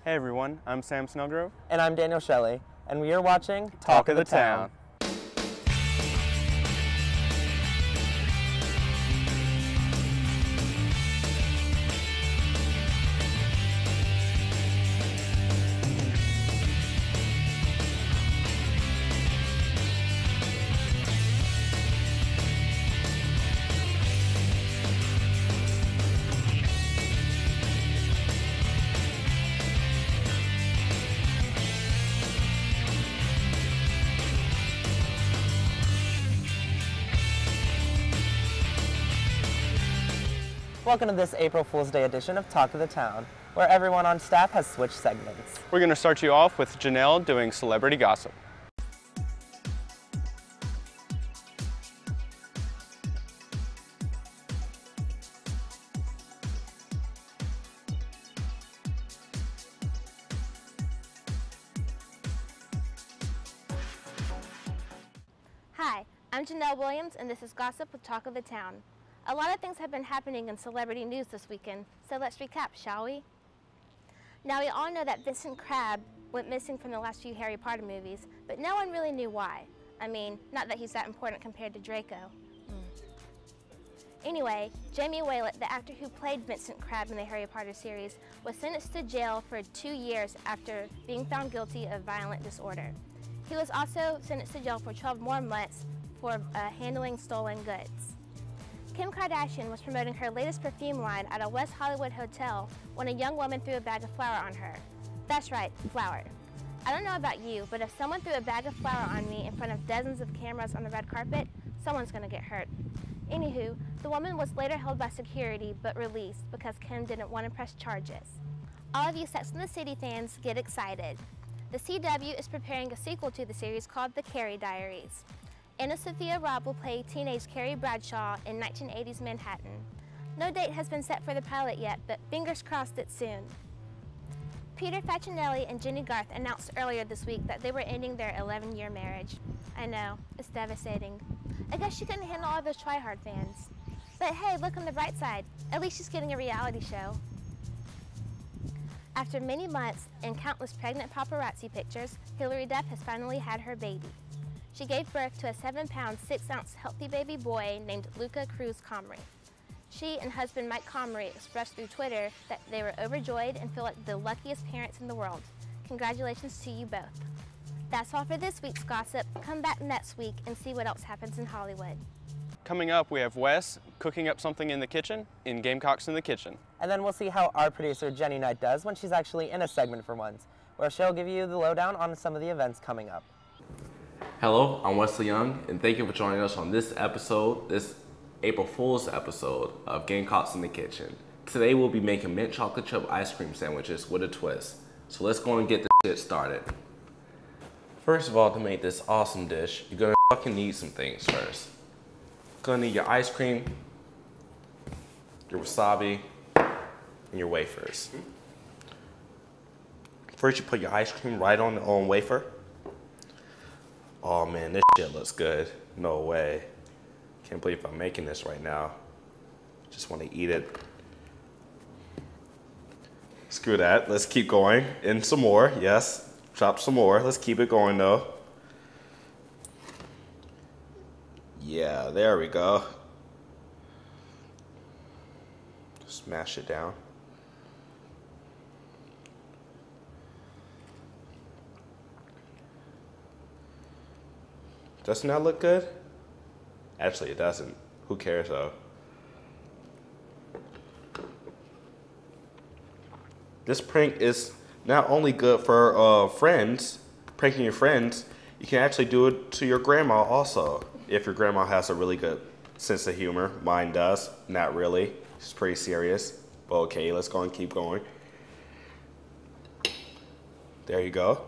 Hey everyone, I'm Sam Snellgrove. And I'm Daniel Shelley, and we are watching Talk of the Town. Welcome to this April Fool's Day edition of Talk of the Town, where everyone on staff has switched segments. We're going to start you off with Janelle doing celebrity gossip. Hi, I'm Janelle Williams, and this is Gossip with Talk of the Town. A lot of things have been happening in celebrity news this weekend, so let's recap, shall we? Now, we all know that Vincent Crabbe went missing from the last few Harry Potter movies, but no one really knew why. I mean, not that he's that important compared to Draco. Anyway, Jamie Waylett, the actor who played Vincent Crabbe in the Harry Potter series, was sentenced to jail for 2 years after being found guilty of violent disorder. He was also sentenced to jail for 12 more months for handling stolen goods. Kim Kardashian was promoting her latest perfume line at a West Hollywood hotel when a young woman threw a bag of flour on her. That's right, flour. I don't know about you, but if someone threw a bag of flour on me in front of dozens of cameras on the red carpet, someone's gonna get hurt. Anywho, the woman was later held by security but released because Kim didn't want to press charges. All of you Sex and the City fans, get excited. The CW is preparing a sequel to the series called The Carrie Diaries. Anna Sophia Robb will play teenage Carrie Bradshaw in 1980s Manhattan. No date has been set for the pilot yet, but fingers crossed it's soon. Peter Facinelli and Jenny Garth announced earlier this week that they were ending their 11-year marriage. I know, it's devastating. I guess she couldn't handle all those try-hard fans. But hey, look on the bright side. At least she's getting a reality show. After many months and countless pregnant paparazzi pictures, Hilary Duff has finally had her baby. She gave birth to a 7-pound, 6-ounce healthy baby boy named Luca Cruz Comrie. She and husband Mike Comrie expressed through Twitter that they were overjoyed and feel like the luckiest parents in the world. Congratulations to you both. That's all for this week's gossip. Come back next week and see what else happens in Hollywood. Coming up, we have Wes cooking up something in the kitchen in Gamecocks in the Kitchen. And then we'll see how our producer Jenny Knight does when she's actually in a segment for once, where she'll give you the lowdown on some of the events coming up. Hello, I'm Wesley Young, and thank you for joining us on this episode, this April Fool's episode of Gamecocks in the Kitchen. Today we'll be making mint chocolate chip ice cream sandwiches with a twist. So let's go and get this shit started. First of all, to make this awesome dish, you're gonna fucking need some things first. You're gonna need your ice cream, your wasabi, and your wafers. First, you put your ice cream right on the wafer. Oh man, this shit looks good. No way. Can't believe I'm making this right now. Just want to eat it. Screw that. Let's keep going. And some more. Yes. Chop some more. Let's keep it going though. Yeah, there we go. Smash it down. Doesn't that look good? Actually, it doesn't. Who cares though? This prank is not only good for friends, pranking your friends, you can actually do it to your grandma also. If your grandma has a really good sense of humor. Mine does. Not really. It's pretty serious. But okay, let's go and keep going. There you go.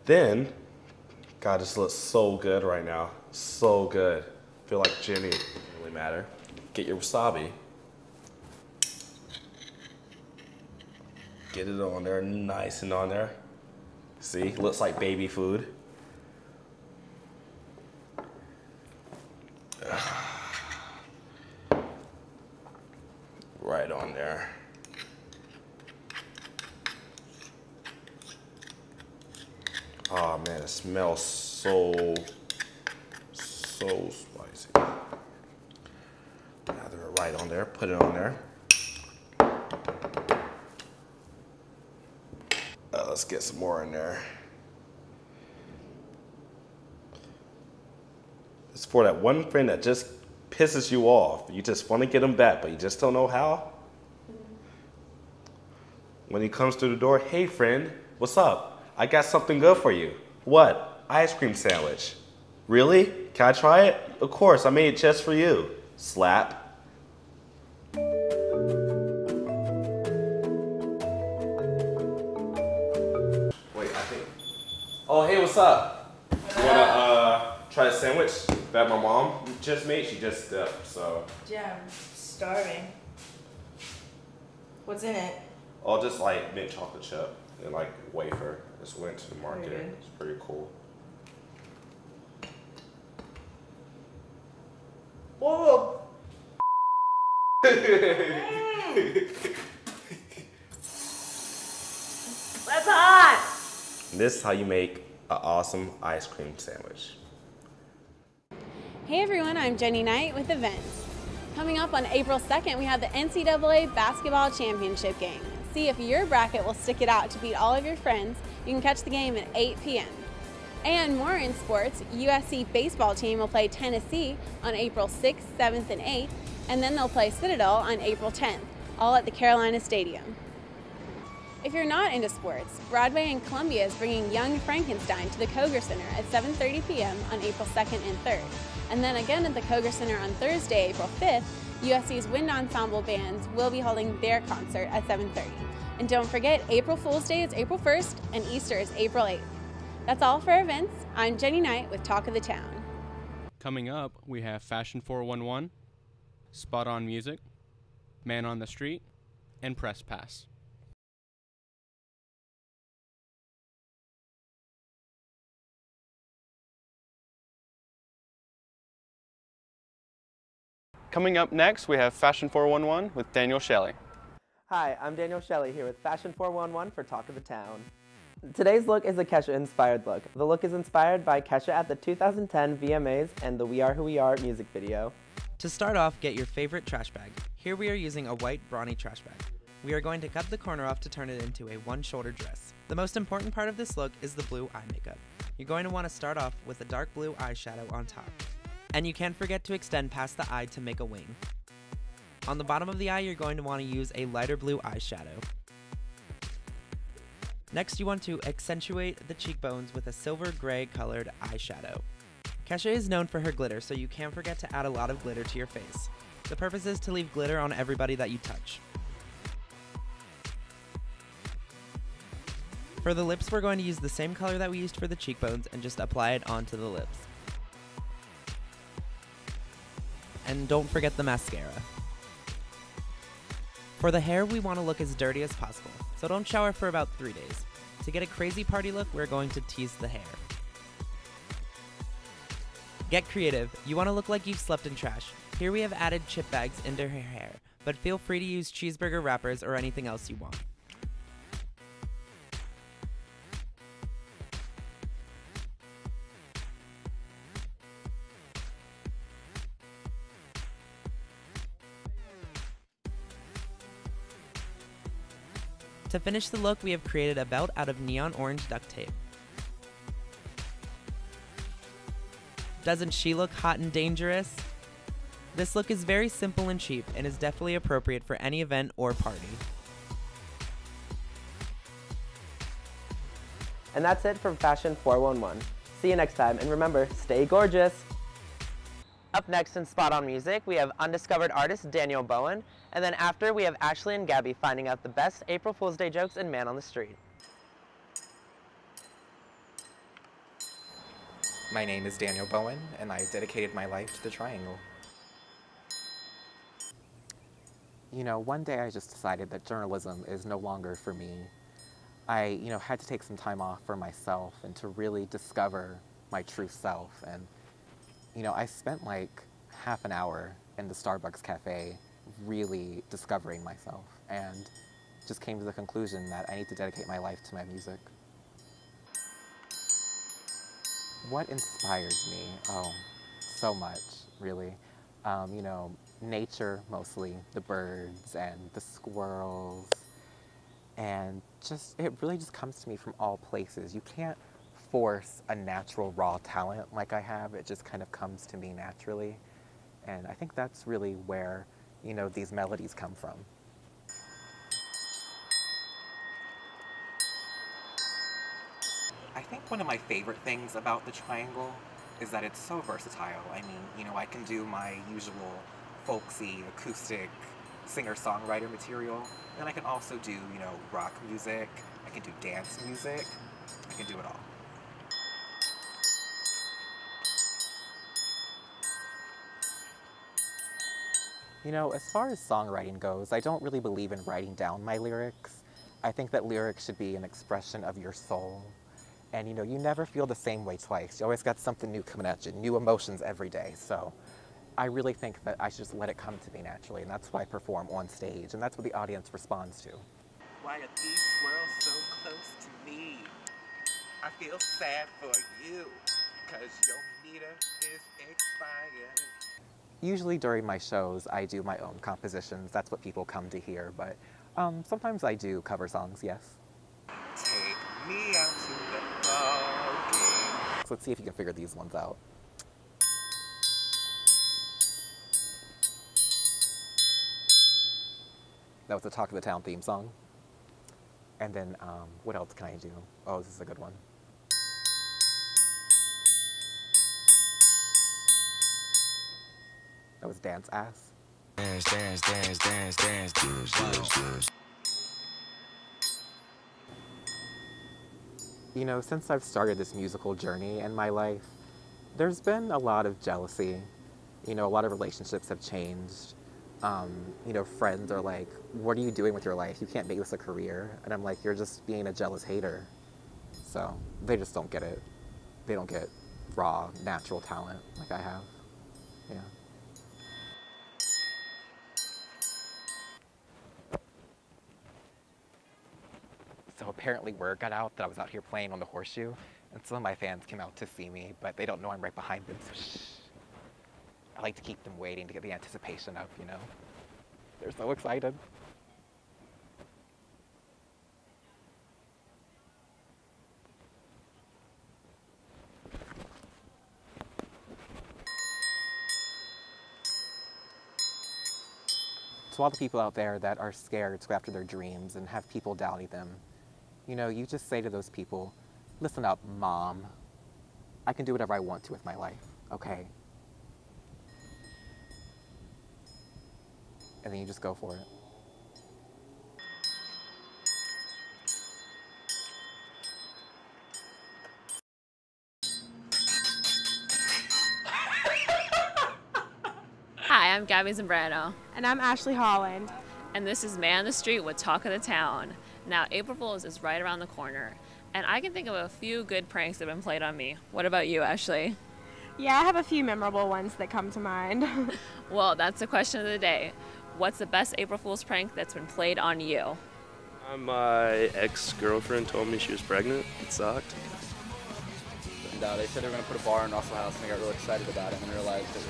Then, God, this looks so good right now. So good. I feel like Jenny doesn't really matter. Get your wasabi. Get it on there, nice and on there. See, looks like baby food. Right on there. Oh man, it smells so spicy. Gather it right on there, put it on there. Let's get some more in there. It's for that one friend that just pisses you off. You just want to get him back, but you just don't know how. When he comes through the door, hey friend, what's up? I got something good for you. What? Ice cream sandwich. Really? Can I try it? Of course, I made it just for you. Slap. Wait, I think. Oh, hey, what's up? You wanna try a sandwich that my mom just made? She just dipped, so. Yeah, I'm starving. What's in it? Oh, just like mint chocolate chip and like wafer. Just went to the market. Very good. It's pretty cool. Whoa! That's hot! This is how you make an awesome ice cream sandwich. Hey everyone, I'm Jenny Knight with Events. Coming up on April 2nd, we have the NCAA Basketball Championship game. See if your bracket will stick it out to beat all of your friends. You can catch the game at 8 p.m. And more in sports, USC baseball team will play Tennessee on April 6th, 7th, and 8th, and then they'll play Citadel on April 10th, all at the Carolina Stadium. If you're not into sports, Broadway in Columbia is bringing Young Frankenstein to the Koger Center at 7:30 p.m. on April 2nd and 3rd. And then again at the Koger Center on Thursday, April 5th, USC's wind ensemble bands will be holding their concert at 7:30. And don't forget, April Fool's Day is April 1st and Easter is April 8th. That's all for events. I'm Jenny Knight with Talk of the Town. Coming up, we have Fashion 411, Spot On Music, Man on the Street, and Press Pass. Coming up next, we have Fashion 411 with Daniel Shelley. Hi, I'm Daniel Shelley here with Fashion 411 for Talk of the Town. Today's look is a Kesha-inspired look. The look is inspired by Kesha at the 2010 VMAs and the We Are Who We Are music video. To start off, get your favorite trash bag. Here we are using a white brawny trash bag. We are going to cut the corner off to turn it into a one-shoulder dress. The most important part of this look is the blue eye makeup. You're going to want to start off with a dark blue eyeshadow on top. And you can't forget to extend past the eye to make a wing. On the bottom of the eye, you're going to want to use a lighter blue eyeshadow. Next, you want to accentuate the cheekbones with a silver gray colored eyeshadow. Kesha is known for her glitter, so you can't forget to add a lot of glitter to your face. The purpose is to leave glitter on everybody that you touch. For the lips, we're going to use the same color that we used for the cheekbones and just apply it onto the lips. And don't forget the mascara. For the hair, we want to look as dirty as possible, so don't shower for about 3 days. To get a crazy party look, we're going to tease the hair. Get creative. You want to look like you've slept in trash. Here we have added chip bags into her hair, but feel free to use cheeseburger wrappers or anything else you want. To finish the look, we have created a belt out of neon orange duct tape. Doesn't she look hot and dangerous? This look is very simple and cheap and is definitely appropriate for any event or party. And that's it from Fashion 411. See you next time, and remember, stay gorgeous! Up next in Spot On Music, we have undiscovered artist Daniel Bowen, and then after we have Ashley and Gabby finding out the best April Fool's Day jokes in Man on the Street. My name is Daniel Bowen, and I dedicated my life to the triangle. You know, one day I just decided that journalism is no longer for me. I, had to take some time off for myself and to really discover my true self. And, I spent like half an hour in the Starbucks cafe really discovering myself and just came to the conclusion that I need to dedicate my life to my music. What inspires me? Oh, so much, really. You know, nature mostly, the birds and the squirrels, and it really just comes to me from all places. You can't force a natural raw talent like I have. It just kind of comes to me naturally. And I think that's really where, you know, these melodies come from. I think one of my favorite things about the triangle is that it's so versatile. I mean, you know, I can do my usual folksy, acoustic, singer-songwriter material, and I can also do, you know, rock music, I can do dance music, I can do it all. You know, as far as songwriting goes, I don't really believe in writing down my lyrics. I think that lyrics should be an expression of your soul. And you know, you never feel the same way twice. You always got something new coming at you, new emotions every day. So I really think that I should just let it come to me naturally, and that's why I perform on stage, and that's what the audience responds to. Why are these worlds so close to me? I feel sad for you, cause your meter is expired. Usually during my shows, I do my own compositions. That's what people come to hear, but sometimes I do cover songs, yes. Take me out to the ball game. So let's see if you can figure these ones out. That was the Talk of the Town theme song. And then, what else can I do? Oh, this is a good one. That was Dance Ass. Dance, dance, dance, dance, dance, dance, dance, dance. You know, since I've started this musical journey in my life, there's been a lot of jealousy. You know, a lot of relationships have changed. You know, friends are like, what are you doing with your life? You can't make this a career. And I'm like, you're just being a jealous hater. So they just don't get it. They don't get raw, natural talent like I have. Yeah. So apparently word got out that I was out here playing on the horseshoe, and some of my fans came out to see me, but they don't know I'm right behind them, so shh. I like to keep them waiting to get the anticipation up, you know? They're so excited. To all the people out there that are scared to go after their dreams and have people doubting them, you know, you just say to those people, listen up, Mom. I can do whatever I want to with my life, okay? And then you just go for it. Hi, I'm Gabby Zambrano. And I'm Ashley Holland. And this is Man on the Street with Talk of the Town. Now, April Fool's is right around the corner, and I can think of a few good pranks that have been played on me. What about you, Ashley? Yeah, I have a few memorable ones that come to mind. Well, that's the question of the day. What's the best April Fool's prank that's been played on you? My ex-girlfriend told me she was pregnant. It sucked. And they said they were going to put a bar in Russell House, and I got really excited about it, and realized it was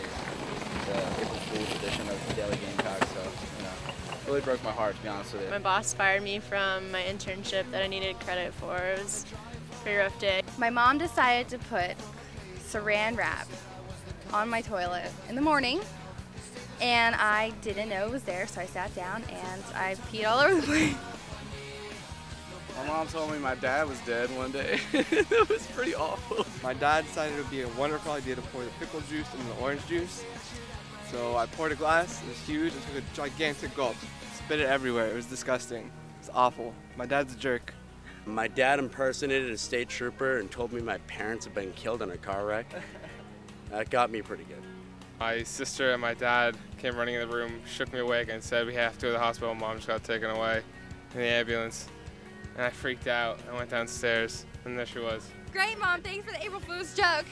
the April Fool's edition of the Daily Gamecock, so, you know, it really broke my heart, to be honest with you. My boss fired me from my internship that I needed credit for. It was a pretty rough day. My mom decided to put saran wrap on my toilet in the morning, and I didn't know it was there, so I sat down and I peed all over the place. My mom told me my dad was dead one day. It was pretty awful. My dad decided it would be a wonderful idea to pour the pickle juice in the orange juice. So I poured a glass, it was huge, and took a gigantic gulp. Spit it everywhere, it was disgusting. It's awful. My dad's a jerk. My dad impersonated a state trooper and told me my parents had been killed in a car wreck. That got me pretty good. My sister and my dad came running in the room, shook me awake, and said we have to go to the hospital. Mom just got taken away in the ambulance. And I freaked out. I went downstairs, and there she was. Great, Mom. Thanks for the April Fool's joke.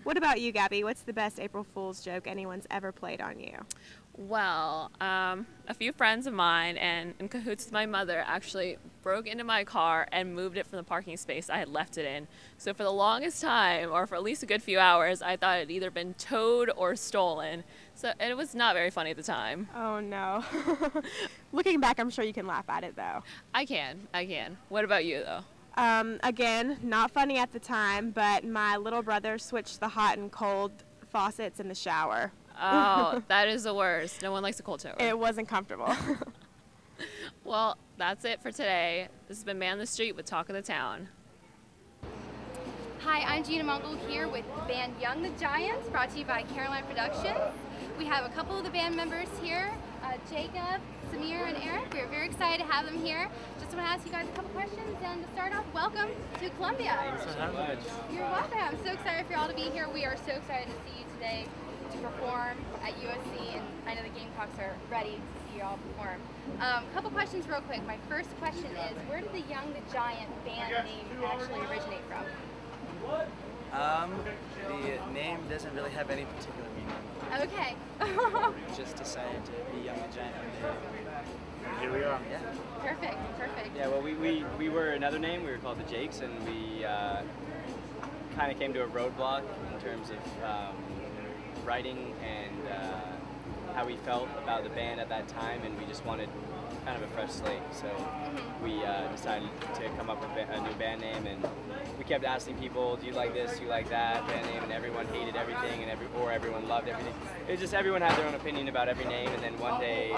What about you, Gabby? What's the best April Fool's joke anyone's ever played on you? Well, a few friends of mine and in cahoots with my mother actually broke into my car and moved it from the parking space I had left it in. So for the longest time, or for at least a good few hours, I thought it had either been towed or stolen. So it was not very funny at the time. Oh no. Looking back, I'm sure you can laugh at it though. I can. What about you though? Again, not funny at the time, but my little brother switched the hot and cold faucets in the shower. Oh, that is the worst. No one likes a cold shower. It wasn't comfortable. Well, that's it for today. This has been Man the Street with Talk of the Town. Hi, I'm Gina Mungle here with the band Young the Giants, brought to you by Caroline Productions. We have a couple of the band members here, Jacob, Samir, and Eric. We're very excited to have them here. Just want to ask you guys a couple questions, and to start off, welcome to Columbia. Thanks so much. You're welcome. I'm so excited for you all to be here. We are so excited to see you today to perform at USC, and I know the Gamecocks are ready to see you all perform. A couple questions real quick. My first question is, where did the Young the Giant band name actually originate from? The name doesn't really have any particular meaning. Okay. We just decided to be Young the Giant one day. Here we are. Yeah. Perfect. Yeah, well, we were another name. We were called the Jakes, and we kind of came to a roadblock in terms of writing and how we felt about the band at that time, and we just wanted kind of a fresh slate. So we decided to come up with a new band name, and we kept asking people, do you like this, do you like that band name, and everyone hated everything, and everyone loved everything. It was just everyone had their own opinion about every name, and then one day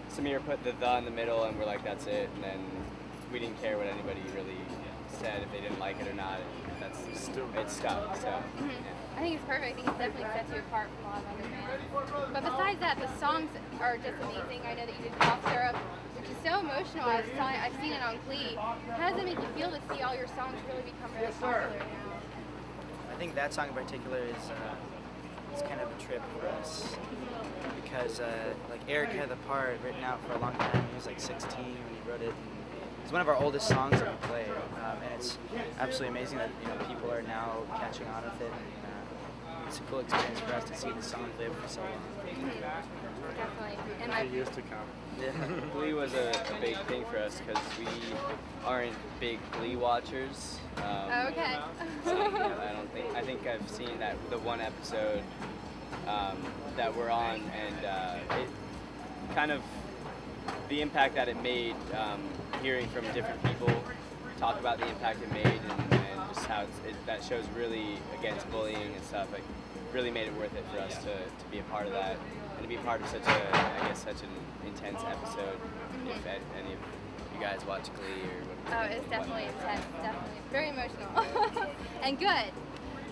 Samir put the in the middle, and we're like, that's it, and then we didn't care what anybody really said, if they didn't like it or not. It's stuck. So. Yeah. I think it's perfect. I think it definitely sets you apart from a lot of other bands. But besides that, the songs are just amazing. I know that you did Cough Syrup, which is so emotional. I've seen it on Glee. How does it make you feel to see all your songs really become really popular now? I think that song in particular is kind of a trip for us because like Eric had the part written out for a long time. He was like 16 when he wrote it. It's one of our oldest songs that we play, and it's absolutely amazing that people are now catching on with it. And, it's a cool experience for us to see the song live for so long. Definitely. And for years to come. Yeah. Glee was a big thing for us because we aren't big Glee watchers. Okay. So, I think I've seen that the one episode that we're on, and it kind of the impact that it made. Hearing from different people talk about the impact it made, and just how that show's really against bullying and stuff. Like, really made it worth it for us to be a part of that, and to be a part of such an intense episode. If any of you guys watch Glee or what? Oh, it's definitely intense. Definitely very emotional and good.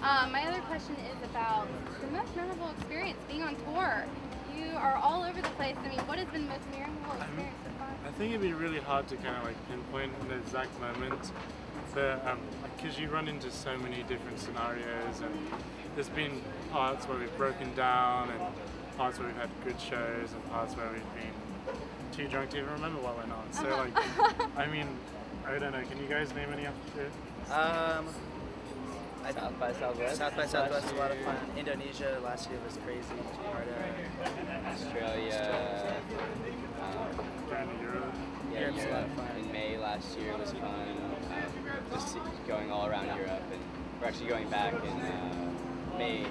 My other question is about the most memorable experience being on tour. You are all over the place. I mean, what has been the most memorable experience so far? I think it'd be really hard to kind of like pinpoint the exact moment, but because you run into so many different scenarios, and there's been parts where we've broken down, and parts where we've had good shows, and parts where we've been too drunk to even remember what went on. So like, I mean, I don't know. Can you guys name any of it? South by Southwest. South by Southwest was a lot of fun. Indonesia last year was crazy. Australia. Europe. Yeah, Europe's a lot of fun. In May last year was fun. Just going all around Europe, and we're actually going back in May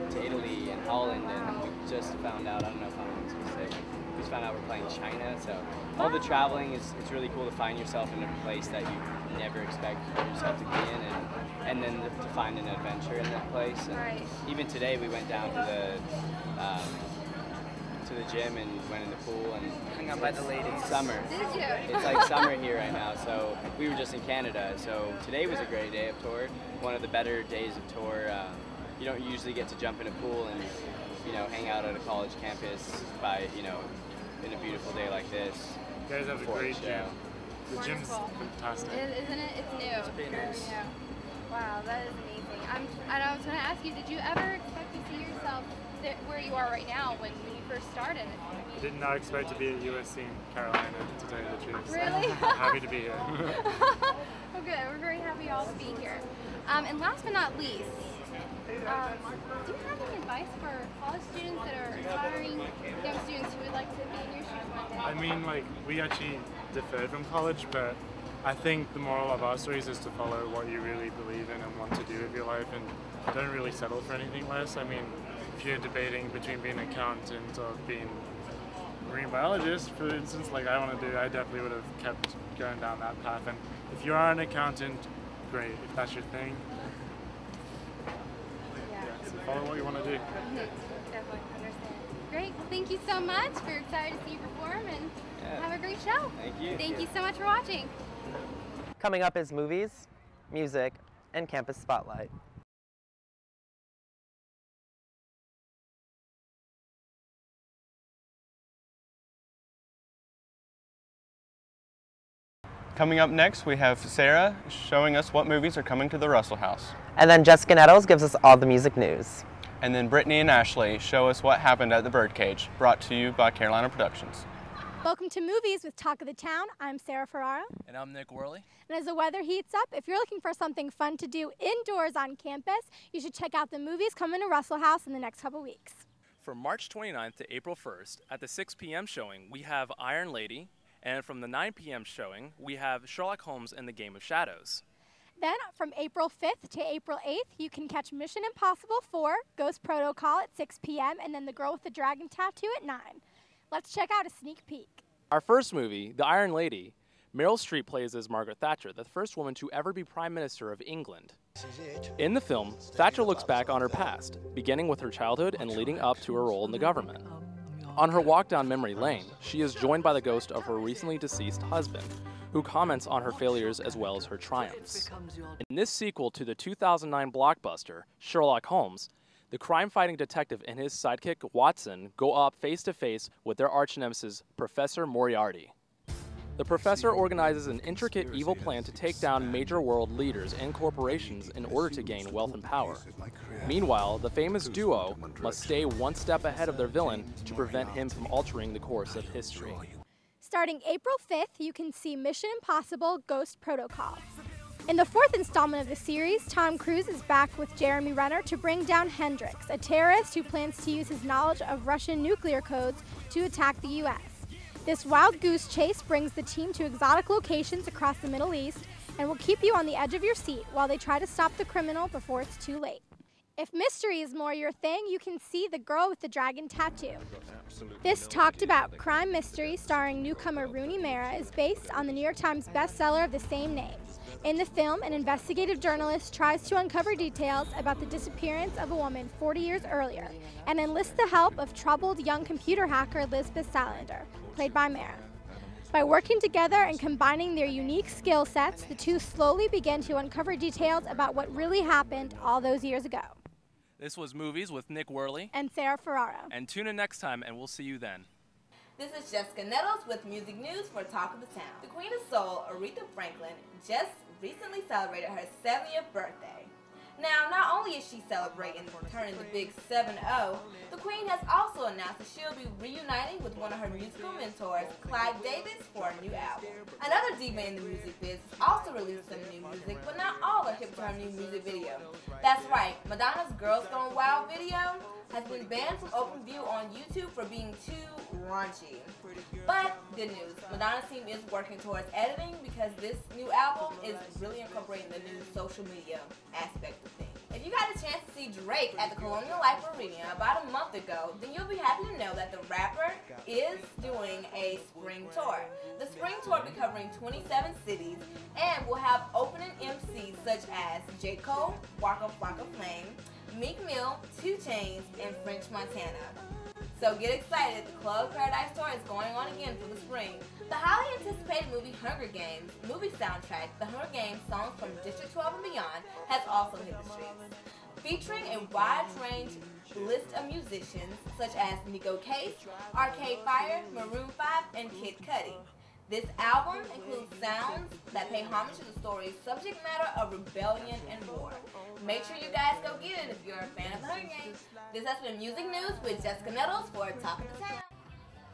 to Italy and Holland, and we just found out. I don't know if I'm supposed to say. We just found out we're playing China. So all the traveling it's really cool to find yourself in a place that you never expect yourself to be in, and then to find an adventure in that place. And even today we went down to the gym and went in the pool and hung out by the ladies. It's summer. Did you? It's like summer here right now. So we were just in Canada. So today was a great day of tour. One of the better days of tour. You don't usually get to jump in a pool and hang out at a college campus by in a beautiful day like this. You guys have a great gym. The gym's fantastic. Isn't it? It's new. It's pretty nice. Wow, that is amazing. I was going to ask you, did you ever expect to see yourself where you are right now when you first started? I did not expect to be at USC in Carolina, to tell you the truth. Really? I'm happy to be here. Oh, good. We're very happy all to be here. And last but not least, Do you have any advice for college students that are aspiring young students who would like to be in your shoes one day? I mean, like, we actually deferred from college, but I think the moral of our stories is to follow what you really believe in and want to do with your life, and don't really settle for anything less. I mean, if you're debating between being an accountant or being a marine biologist, for instance, like I want to do, I definitely would have kept going down that path. And if you are an accountant, great. If that's your thing, so follow what you want to do. Definitely understand. Great. Well, thank you so much. We're excited to see you perform, and have a great show. Thank you. Thank you so much for watching. Coming up is movies, music, and campus spotlight. Coming up next, we have Sarah showing us what movies are coming to the Russell House. And then Jessica Nettles gives us all the music news. And then Brittany and Ashley show us what happened at the Birdcage, brought to you by Carolina Productions. Welcome to Movies with Talk of the Town. I'm Sarah Ferrara. And I'm Nick Worley. And as the weather heats up, if you're looking for something fun to do indoors on campus, you should check out the movies coming to Russell House in the next couple weeks. From March 29th to April 1st, at the 6 p.m. showing, we have Iron Lady. And from the 9 p.m. showing, we have Sherlock Holmes and the Game of Shadows. Then from April 5th to April 8th, you can catch Mission Impossible 4, Ghost Protocol at 6 p.m., and then The Girl with the Dragon Tattoo at 9. Let's check out a sneak peek. Our first movie, The Iron Lady, Meryl Streep plays as Margaret Thatcher, the first woman to ever be Prime Minister of England. In the film, Thatcher looks back on her past, beginning with her childhood and leading up to her role in the government. On her walk down memory lane, she is joined by the ghost of her recently deceased husband, who comments on her failures as well as her triumphs. In this sequel to the 2009 blockbuster, Sherlock Holmes, the crime-fighting detective and his sidekick, Watson, go up face-to-face with their arch-nemesis, Professor Moriarty. The professor organizes an intricate evil plan to take down major world leaders and corporations in order to gain wealth and power. Meanwhile, the famous duo must stay one step ahead of their villain to prevent him from altering the course of history. Starting April 5th, you can see Mission Impossible Ghost Protocol. In the fourth installment of the series, Tom Cruise is back with Jeremy Renner to bring down Hendrix, a terrorist who plans to use his knowledge of Russian nuclear codes to attack the U.S. This wild goose chase brings the team to exotic locations across the Middle East and will keep you on the edge of your seat while they try to stop the criminal before it's too late. If mystery is more your thing, you can see The Girl with the Dragon Tattoo. This talked about crime mystery starring newcomer Rooney Mara is based on the New York Times bestseller of the same name. In the film, an investigative journalist tries to uncover details about the disappearance of a woman 40 years earlier and enlists the help of troubled young computer hacker Lisbeth Salander, played by Mara. By working together and combining their unique skill sets, the two slowly begin to uncover details about what really happened all those years ago. This was Movies with Nick Worley and Sarah Ferrara. And tune in next time, and we'll see you then. This is Jessica Nettles with music news for Talk of the Town. The Queen of Soul, Aretha Franklin, just recently celebrated her 70th birthday. Now, not only is she celebrating turning the big 7-0, the Queen has also announced that she'll be reuniting with one of her musical mentors, Clive Davis, for a new album. Another diva in the music biz also released some new music, but not all are hip to her new music video. That's right, Madonna's Girls Gone Wild video has been banned from open view on YouTube for being too raunchy. But good news, Madonna's team is working towards editing because this new album is really incorporating the new social media aspect of things. If you got a chance to see Drake at the Colonial Life Arena about a month ago, then you'll be happy to know that the rapper is doing a spring tour. The spring tour will be covering 27 cities and will have opening MCs such as J. Cole, Waka Flocka Flame, Meek Mill, 2 Chainz, and French Montana. So get excited, the Club Paradise Tour is going on again for the spring. The highly anticipated movie Hunger Games movie soundtrack, the Hunger Games songs from District 12 and beyond, has also hit the streets. Featuring a wide range list of musicians such as Nico Case, Arcade Fire, Maroon 5, and Kid Cudi. This album includes sounds that pay homage to the story's subject matter of rebellion and war. Make sure you guys go get it if you're a fan of the Hunger Games. This has been Music News with Jessica Nettles for Talk of the Town.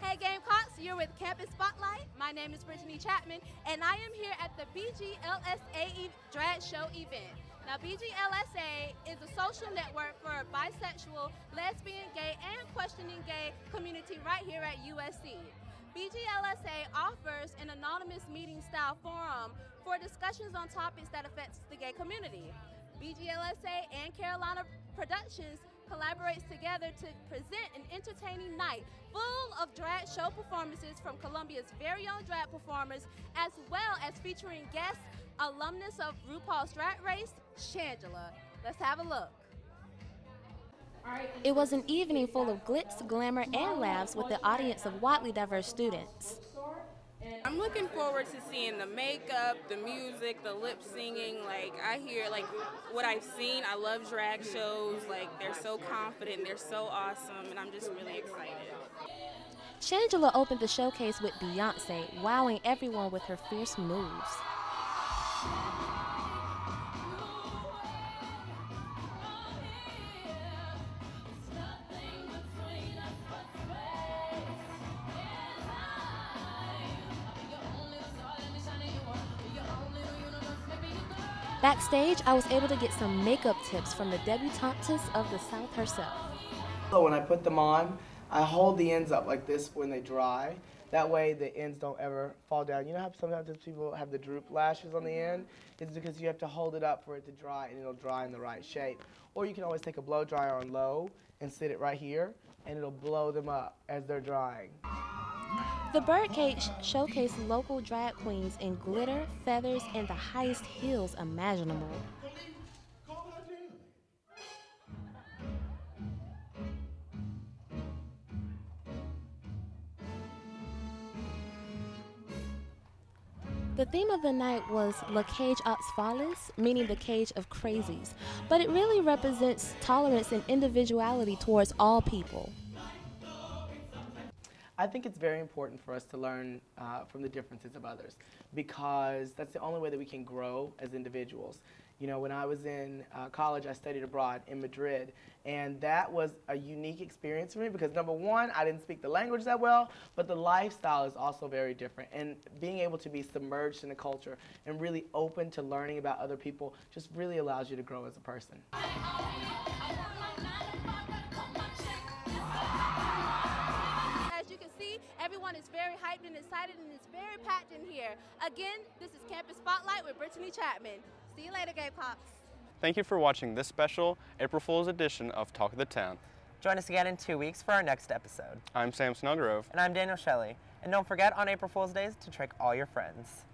Hey Gamecocks, you're with Campus Spotlight. My name is Brittany Chapman, and I am here at the BGLSA Drag Show event. Now, BGLSA is a social network for bisexual, lesbian, gay, and questioning gay community right here at USC. BGLSA offers an anonymous meeting-style forum for discussions on topics that affect the gay community. BGLSA and Carolina Productions collaborates together to present an entertaining night full of drag show performances from Columbia's very own drag performers, as well as featuring guest alumnus of RuPaul's Drag Race, Shangela. Let's have a look. It was an evening full of glitz, glamour, and laughs with the audience of widely diverse students. I'm looking forward to seeing the makeup, the music, the lip singing. Like, I hear, like, what I've seen, I love drag shows. Like, they're so confident, they're so awesome, and I'm just really excited. Shangela opened the showcase with Beyonce, wowing everyone with her fierce moves. Backstage, I was able to get some makeup tips from the debutantes of the South herself. So when I put them on, I hold the ends up like this when they dry. That way the ends don't ever fall down. You know how sometimes people have the droop lashes on the end? It's because you have to hold it up for it to dry, and it'll dry in the right shape. Or you can always take a blow dryer on low and sit it right here, and it'll blow them up as they're drying. The Birdcage showcased local drag queens in glitter, feathers, and the highest heels imaginable. The theme of the night was La Cage aux Folles, meaning the cage of crazies, but it really represents tolerance and individuality towards all people. I think it's very important for us to learn from the differences of others, because that's the only way that we can grow as individuals. You know, when I was in college, I studied abroad in Madrid, and that was a unique experience for me because, number one, I didn't speak the language that well, but the lifestyle is also very different. And being able to be submerged in the culture and really open to learning about other people just really allows you to grow as a person. Everyone is very hyped and excited, and it's very packed in here. Again, this is Campus Spotlight with Brittany Chapman. See you later, Gamecocks. Thank you for watching this special April Fool's edition of Talk of the Town. Join us again in 2 weeks for our next episode. I'm Sam Snellgrove. And I'm Daniel Shelley. And don't forget on April Fool's Days to trick all your friends.